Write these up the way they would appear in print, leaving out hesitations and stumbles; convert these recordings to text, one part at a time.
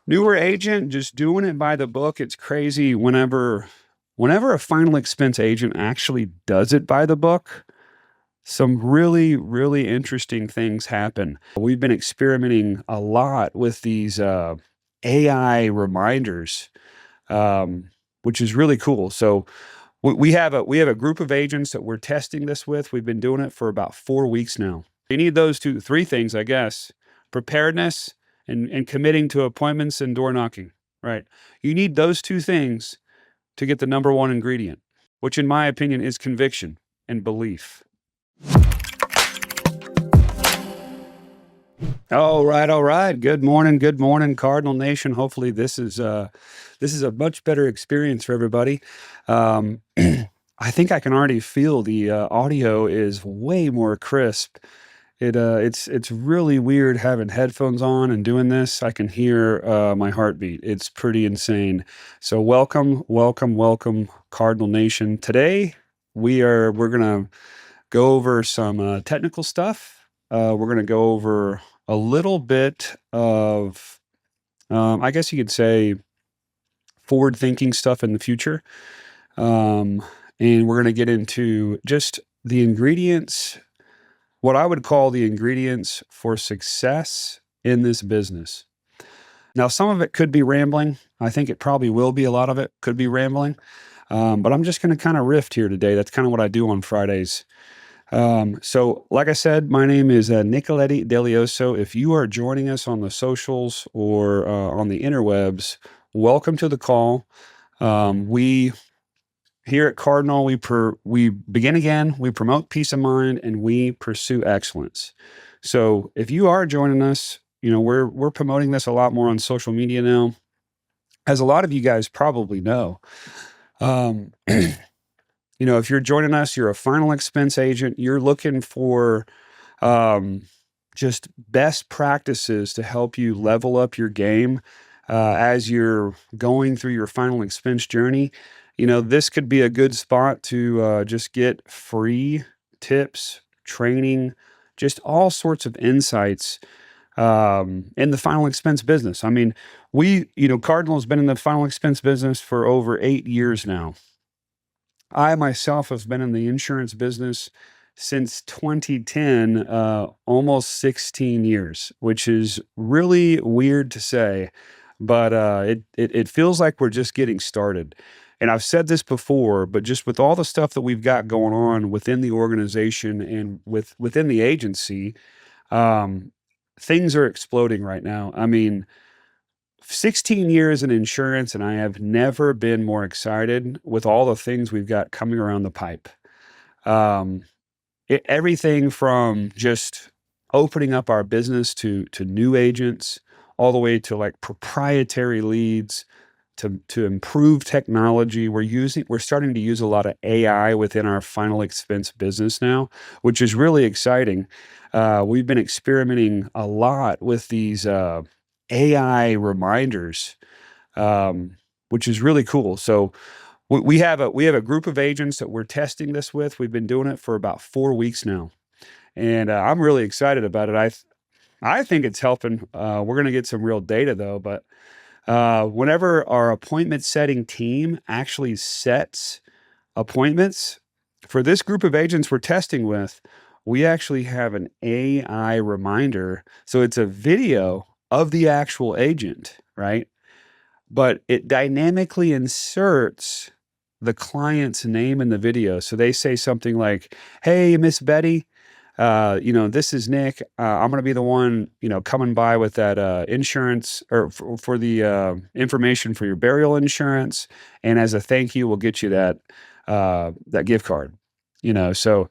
Newer agent, just doing it by the book. It's crazy whenever a final expense agent actually does it by the book, some really, really interesting things happen. We've been experimenting a lot with these AI reminders, which is really cool. So we have a group of agents that we're testing this with. We've been doing it for about 4 weeks now. You need those three things, I guess: preparedness and committing to appointments and door knocking. Right? You need those two things to get the number one ingredient, which in my opinion is conviction and belief. All right. Good morning, Cardinal Nation. Hopefully this is a much better experience for everybody. I think I can already feel the audio is way more crisp. It's really weird having headphones on and doing this. I can hear my heartbeat. It's pretty insane. So welcome, Cardinal Nation. Today we're gonna go over some technical stuff. We're gonna go over a little bit of, I guess you could say, forward-thinking stuff in the future. And we're going to get into just the ingredients, what I would call the ingredients for success in this business. Now, some of it could be rambling. I think it probably will be. A lot of it could be rambling. But I'm just going to kind of riff here today. That's kind of what I do on Fridays. So like I said, my name is Nicoletti Delioso. If you are joining us on the socials or on the interwebs, welcome to the call. We here at Cardinal, we begin again, we promote peace of mind, and we pursue excellence. So if you are joining us, we're promoting this a lot more on social media now, as a lot of you guys probably know. If you're joining us, you're a final expense agent, you're looking for just best practices to help you level up your game as you're going through your final expense journey. This could be a good spot to just get free tips, training, just all sorts of insights in the final expense business. I mean, Cardinal's been in the final expense business for over 8 years now. I myself have been in the insurance business since 2010, almost 16 years, which is really weird to say, but it feels like we're just getting started. And I've said this before, but just with all the stuff that we've got going on within the organization and within the agency, things are exploding right now. I mean, 16 years in insurance, and I have never been more excited with all the things we've got coming around the pipe. Everything from just opening up our business to new agents, all the way to like proprietary leads, to improve technology. We're starting to use a lot of AI within our final expense business now, which is really exciting. We've been experimenting a lot with these AI reminders, which is really cool. So we have a group of agents that we're testing this with. We've been doing it for about 4 weeks now, and I'm really excited about it. I think it's helping. We're going to get some real data though, but whenever our appointment setting team actually sets appointments for this group of agents we're testing with, we actually have an AI reminder. So it's a video of the actual agent, right? But it dynamically inserts the client's name in the video. So they say something like, "Hey, Miss Betty, this is Nick. I'm going to be the one, coming by with that insurance or for the information for your burial insurance. And as a thank you, we'll get you that gift card." So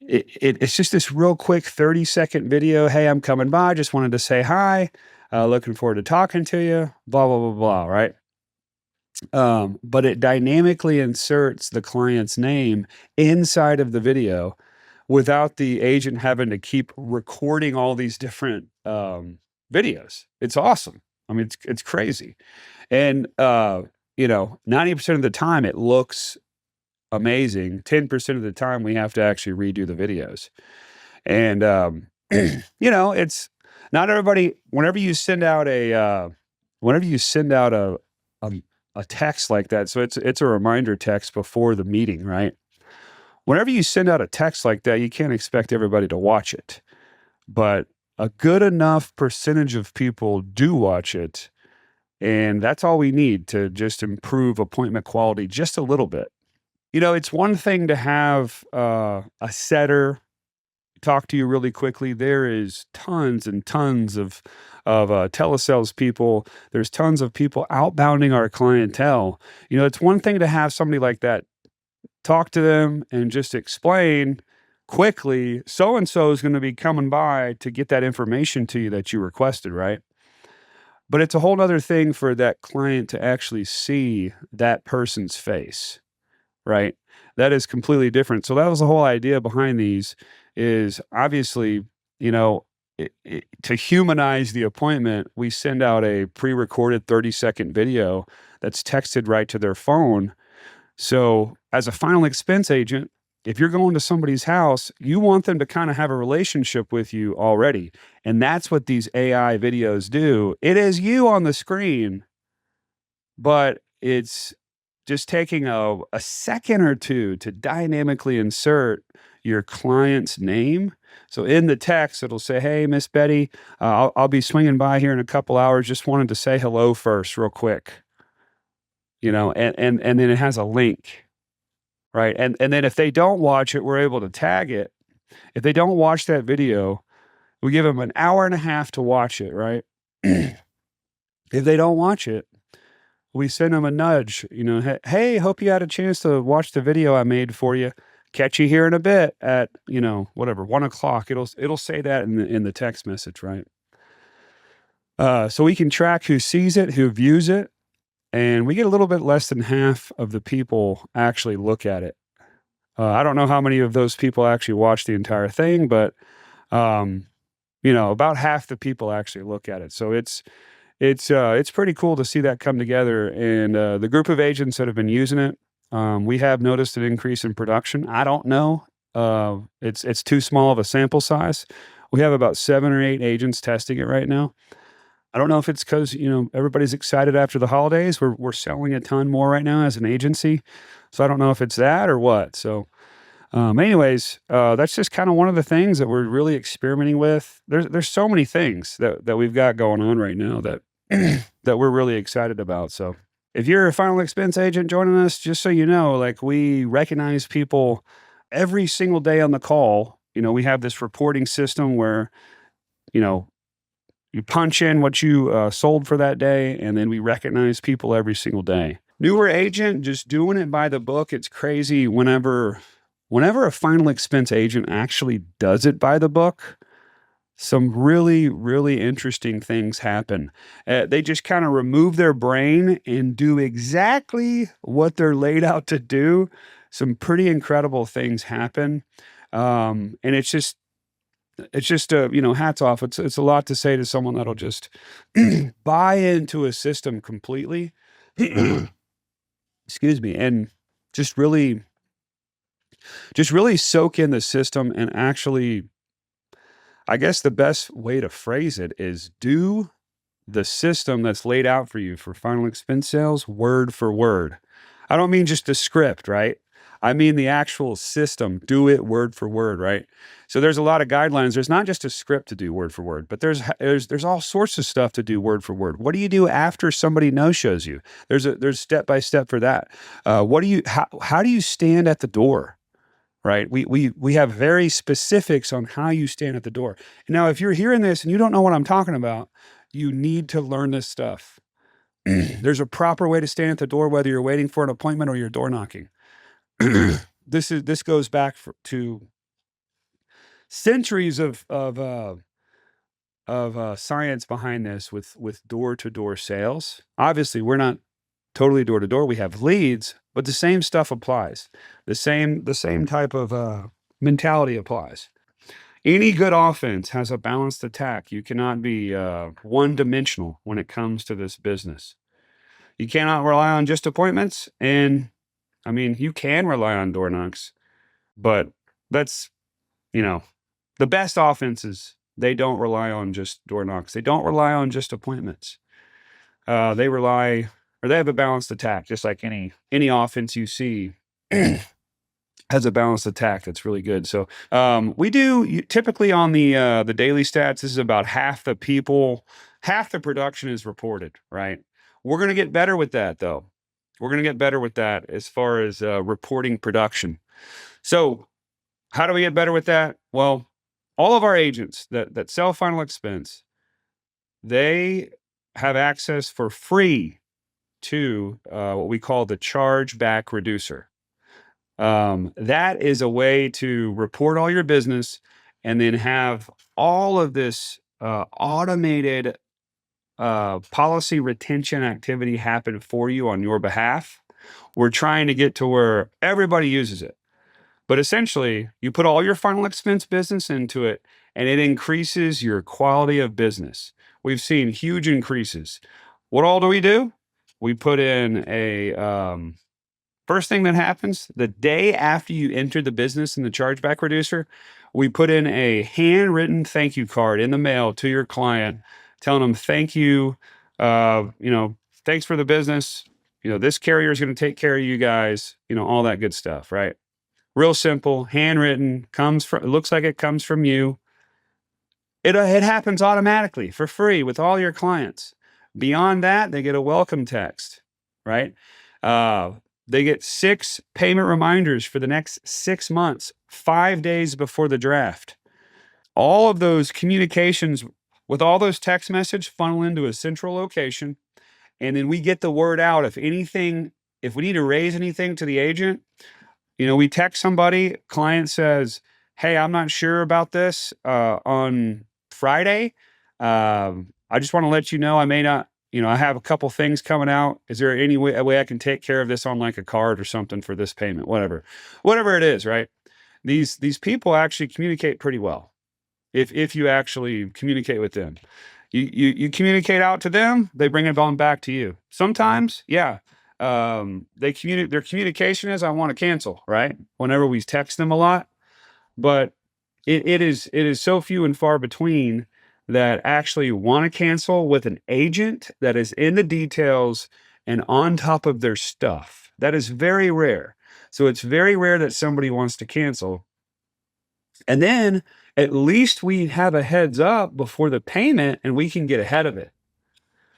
it's just this real quick 30-second video. "Hey, I'm coming by. Just wanted to say hi. Looking forward to talking to you. Blah, blah, blah, blah." Right. But it dynamically inserts the client's name inside of the video without the agent having to keep recording all these different videos. It's awesome. I mean, it's crazy. And 90% of the time it looks amazing. 10% of the time we have to actually redo the videos. And it's not everybody. Whenever you send out a whenever you send out a, a text like that, so it's a reminder text before the meeting, right? Whenever you send out a text like that, you can't expect everybody to watch it, but a good enough percentage of people do watch it, and that's all we need to just improve appointment quality just a little bit. It's one thing to have a setter talk to you really quickly. There is tons and tons of telesales people. There's tons of people outbounding our clientele. It's one thing to have somebody like that talk to them and just explain quickly, so and so is going to be coming by to get that information to you that you requested, right? But it's a whole other thing for that client to actually see that person's face, right? That is completely different. So that was the whole idea behind these, is obviously, you know, to humanize the appointment, we send out a pre-recorded 30-second video that's texted right to their phone. So as a final expense agent, if you're going to somebody's house, you want them to kind of have a relationship with you already. And that's what these AI videos do. It is you on the screen, but it's just taking a second or two to dynamically insert your client's name. So in the text, it'll say, "Hey, Miss Betty, I'll be swinging by here in a couple hours. Just wanted to say hello first, real quick." And then it has a link, right? And then if they don't watch it, we're able to tag it. If they don't watch that video, we give them an hour and a half to watch it, right? If they don't watch it, we send them a nudge, "Hey, hope you had a chance to watch the video I made for you. Catch you here in a bit at, whatever, 1 o'clock." It'll say that in the text message, right? So we can track who sees it, who views it, and we get a little bit less than half of the people actually look at it. I don't know how many of those people actually watch the entire thing, but about half the people actually look at it. So it's pretty cool to see that come together. And the group of agents that have been using it, we have noticed an increase in production. I don't know. It's too small of a sample size. We have about 7 or 8 agents testing it right now. I don't know if it's because everybody's excited after the holidays. We're selling a ton more right now as an agency, so I don't know if it's that or what. So, anyways, that's just kind of one of the things that we're really experimenting with. There's so many things that we've got going on right now that that we're really excited about. So if you're a final expense agent joining us, just so you know, like, we recognize people every single day on the call. We have this reporting system where, you know, you punch in what you sold for that day, and then we recognize people every single day. Newer agent, just doing it by the book. It's crazy whenever a final expense agent actually does it by the book, some really, really interesting things happen. They just kind of remove their brain and do exactly what they're laid out to do. Some pretty incredible things happen. And it's just hats off. It's a lot to say to someone that'll just buy into a system completely. Excuse me. And just really soak in the system and actually, I guess the best way to phrase it is, do the system that's laid out for you for final expense sales word for word. I don't mean just a script, right? I mean the actual system. Do it word for word, right? So there's a lot of guidelines. There's not just a script to do word for word, but there's all sorts of stuff to do word for word. What do you do after somebody no-shows you? There's step by step for that. How do you stand at the door? Right? We have very specifics on how you stand at the door. Now, if you're hearing this and you don't know what I'm talking about, you need to learn this stuff. There's a proper way to stand at the door, whether you're waiting for an appointment or you're door knocking. This goes back to centuries of science behind this with door to door sales. Obviously, we're not totally door to door. We have leads, but the same stuff applies. The same type of mentality applies. Any good offense has a balanced attack. You cannot be one dimensional when it comes to this business. You cannot rely on just appointments, and I mean, you can rely on door knocks, but that's the best offenses. They don't rely on just door knocks. They don't rely on just appointments. they rely, or they have a balanced attack, just like any offense you see has a balanced attack that's really good. So we do typically on the daily stats. This is about half the people, half the production is reported. Right. We're gonna get better with that, though. We're gonna get better with that as far as reporting production. So how do we get better with that? Well, all of our agents that sell final expense, they have access for free to what we call the Chargeback Reducer. That is a way to report all your business and then have all of this automated policy retention activity happen for you on your behalf. We're trying to get to where everybody uses it. But essentially, you put all your final expense business into it, and it increases your quality of business. We've seen huge increases. What all do we do? We put in a first thing that happens the day after you enter the business in the Chargeback Reducer, we put in a handwritten thank you card in the mail to your client, telling them thank you. Thanks for the business. This carrier is going to take care of you guys. All that good stuff, right? Real simple, handwritten, it looks like it comes from you. It happens automatically for free with all your clients. Beyond that, they get a welcome text, right? They get 6 payment reminders for the next 6 months, 5 days before the draft. All of those communications with all those text messages funnel into a central location. And then we get the word out. If we need to raise anything to the agent, we text somebody, client says, hey, I'm not sure about this on Friday. I just want to let you know I may not, I have a couple things coming out. Is there any way I can take care of this on like a card or something for this payment? Whatever it is, right? These people actually communicate pretty well if you actually communicate with them. You communicate out to them, they bring it on back to you. Sometimes, yeah. Their communication is, I want to cancel, right? Whenever we text them a lot, but it is so few and far between that actually want to cancel with an agent that is in the details and on top of their stuff. That is very rare. So it's very rare that somebody wants to cancel. And then at least we have a heads up before the payment and we can get ahead of it.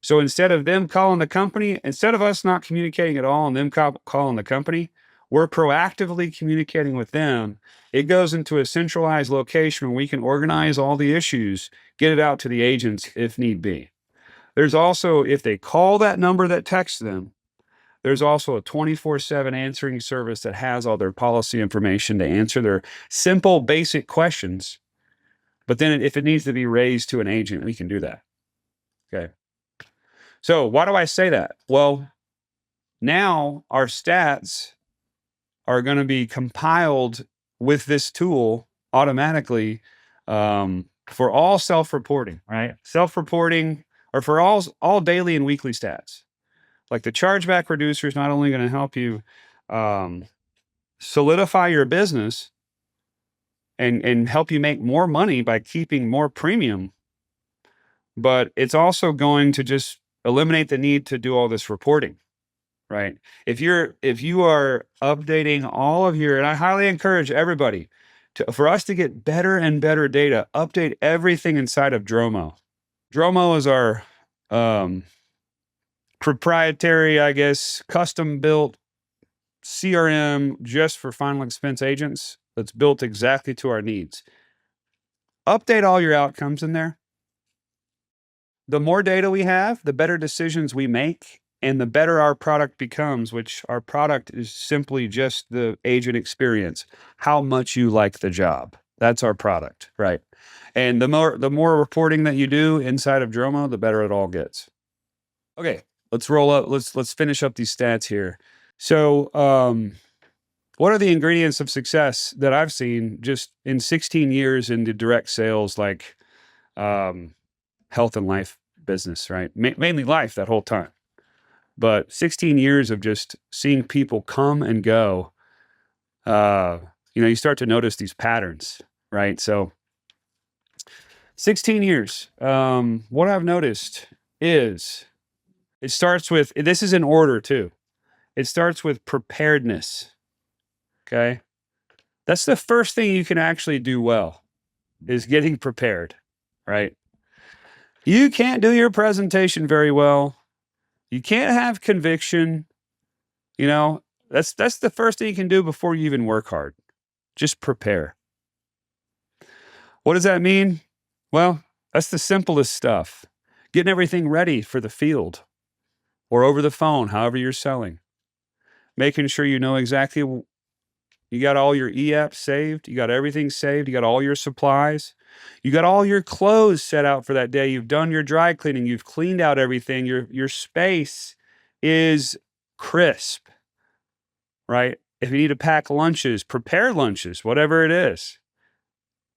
So instead of them calling the company, instead of us not communicating at all and them calling the company, we're proactively communicating with them. It goes into a centralized location where we can organize all the issues, get it out to the agents if need be. There's also, if they call that number that texts them, there's also a 24/7 answering service that has all their policy information to answer their simple, basic questions. But then if it needs to be raised to an agent, we can do that. Okay. So why do I say that? Well, now our stats are going to be compiled with this tool automatically for all self-reporting, right? Self-reporting, or for all daily and weekly stats. Like the Chargeback Reducer is not only going to help you solidify your business and help you make more money by keeping more premium, but it's also going to just eliminate the need to do all this reporting, right? If you are updating all of your, and I highly encourage everybody for us to get better and better data, update everything inside of Dromo. Dromo is our proprietary, I guess, custom built CRM just for final expense agents that's built exactly to our needs. Update all your outcomes in there. The more data we have, the better decisions we make, and the better our product becomes, which our product is simply just the agent experience, how much you like the job. That's our product, right? And the more reporting that you do inside of Dromo, the better it all gets. Okay, let's roll up. Let's finish up these stats here. So, what are the ingredients of success that I've seen just in 16 years into direct sales, like health and life business, right? Mainly life that whole time. But 16 years of just seeing people come and go, you start to notice these patterns, right? So 16 years, what I've noticed is It starts with, this is in order too. It starts with preparedness. Okay. That's the first thing you can actually do well, is getting prepared, right? You can't do your presentation very well. You can't have conviction. You know, that's the first thing you can do before you even work hard. Just prepare. What does that mean? Well, that's the simplest stuff. Getting everything ready for the field or over the phone, however you're selling. Making sure you know exactly, you got all your e-apps saved, you got everything saved, you got all your supplies, you got all your clothes set out for that day, you've done your dry cleaning, you've cleaned out everything, your space is crisp, right? If you need to pack lunches, prepare lunches, whatever it is.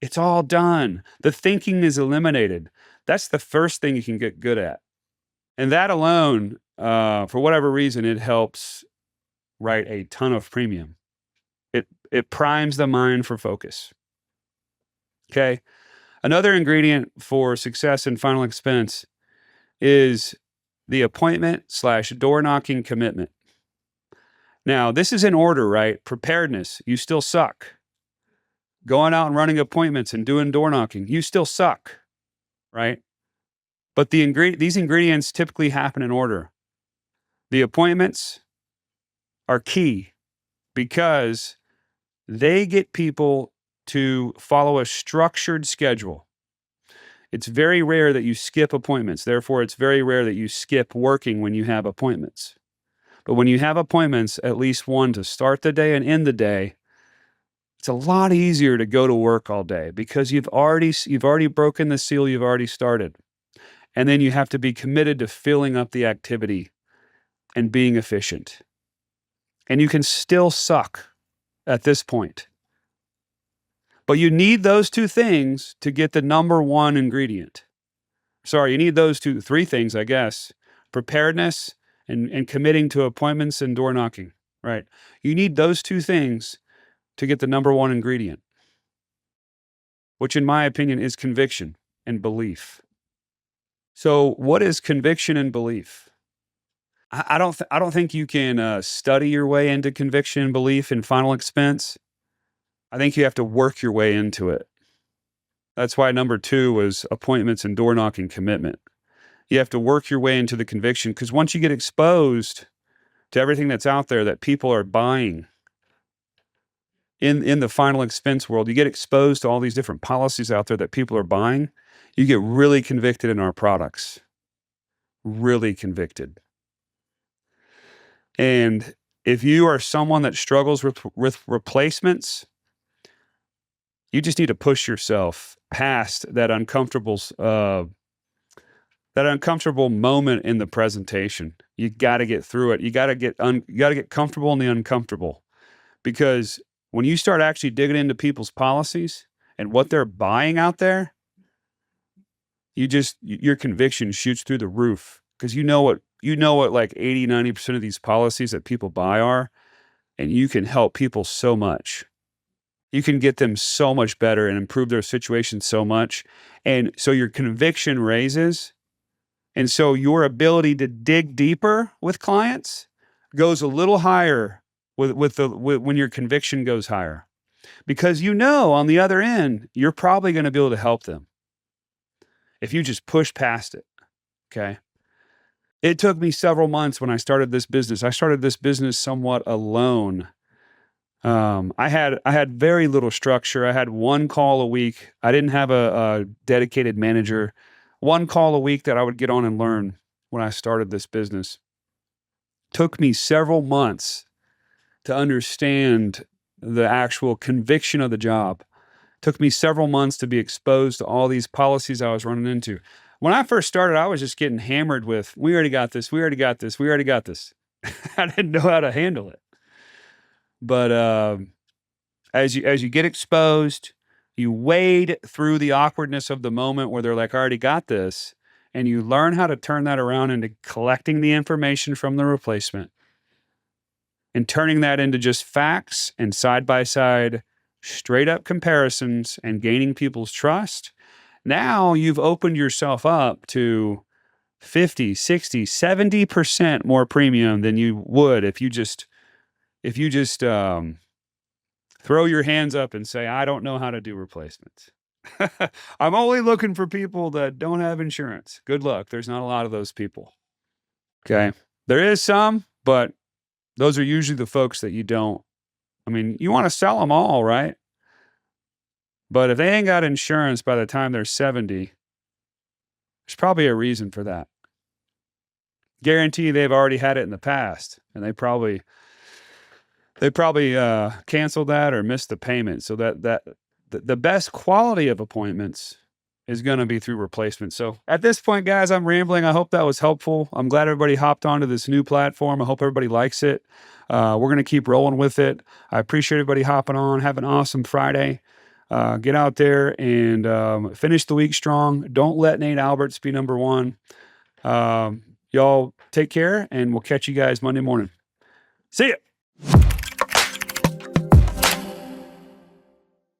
It's all done. The thinking is eliminated. That's the first thing you can get good at. And that alone, for whatever reason, it helps write a ton of premium. It primes the mind for focus. Okay. Another ingredient for success in final expense is the appointment/door knocking commitment. Now, this is in order, right? Preparedness, you still suck. Going out and running appointments and doing door knocking, you still suck, right? But these ingredients typically happen in order. The appointments are key because they get people to follow a structured schedule. It's very rare that you skip appointments. Therefore, it's very rare that you skip working when you have appointments. But when you have appointments, at least one to start the day and end the day, it's a lot easier to go to work all day because you've already broken the seal, you've already started. And then you have to be committed to filling up the activity and being efficient. And you can still suck at this point. But you need those two things to get the number one ingredient. Sorry, you need those three things, I guess. Preparedness and committing to appointments and door knocking, right? You need those two things to get the number one ingredient, which in my opinion is conviction and belief. So what is conviction and belief? I don't think you can study your way into conviction and belief in final expense. I think you have to work your way into it. That's why number 2 was appointments and door knocking commitment. You have to work your way into the conviction because once you get exposed to everything that's out there that people are buying in the final expense world, you get exposed to all these different policies out there that people are buying. You get really convicted in our products. Really convicted. And if you are someone that struggles with replacements, you just need to push yourself past that uncomfortable moment in the presentation. You got to get through it. You got to get comfortable in the uncomfortable, because when you start actually digging into people's policies and what they're buying out there, your conviction shoots through the roof because you know what like 80-90% of these policies that people buy are, and you can help people so much. You can get them so much better and improve their situation so much. And so your conviction raises. And so your ability to dig deeper with clients goes a little higher when your conviction goes higher. Because on the other end, you're probably going to be able to help them if you just push past it, okay? It took me several months when I started this business. I started this business somewhat alone. I had very little structure. I had one call a week. I didn't have a dedicated manager. One call a week that I would get on and learn when I started this business. Took me several months to understand the actual conviction of the job. Took me several months to be exposed to all these policies I was running into. When I first started, I was just getting hammered with, we already got this, we already got this, we already got this. I didn't know how to handle it. But as you get exposed, you wade through the awkwardness of the moment where they're like, I already got this. And you learn how to turn that around into collecting the information from the replacement and turning that into just facts and side-by-side straight up comparisons and gaining people's trust. Now you've opened yourself up to 50, 60, 70% more premium than you would if you just throw your hands up and say, I don't know how to do replacements. I'm only looking for people that don't have insurance. Good luck. There's not a lot of those people. Okay. There is some, but those are usually the folks that you don't. I mean, you want to sell them all, right? But if they ain't got insurance by the time they're 70, there's probably a reason for that. Guarantee they've already had it in the past, and they probably canceled that or missed the payment. So that the best quality of appointments is going to be through replacement. So at this point, guys, I'm rambling. I hope that was helpful. I'm glad everybody hopped onto this new platform. I hope everybody likes it. We're going to keep rolling with it. I appreciate everybody hopping on. Have an awesome Friday. Get out there and finish the week strong. Don't let Nate Alberts be number one. Y'all take care, and we'll catch you guys Monday morning. See ya.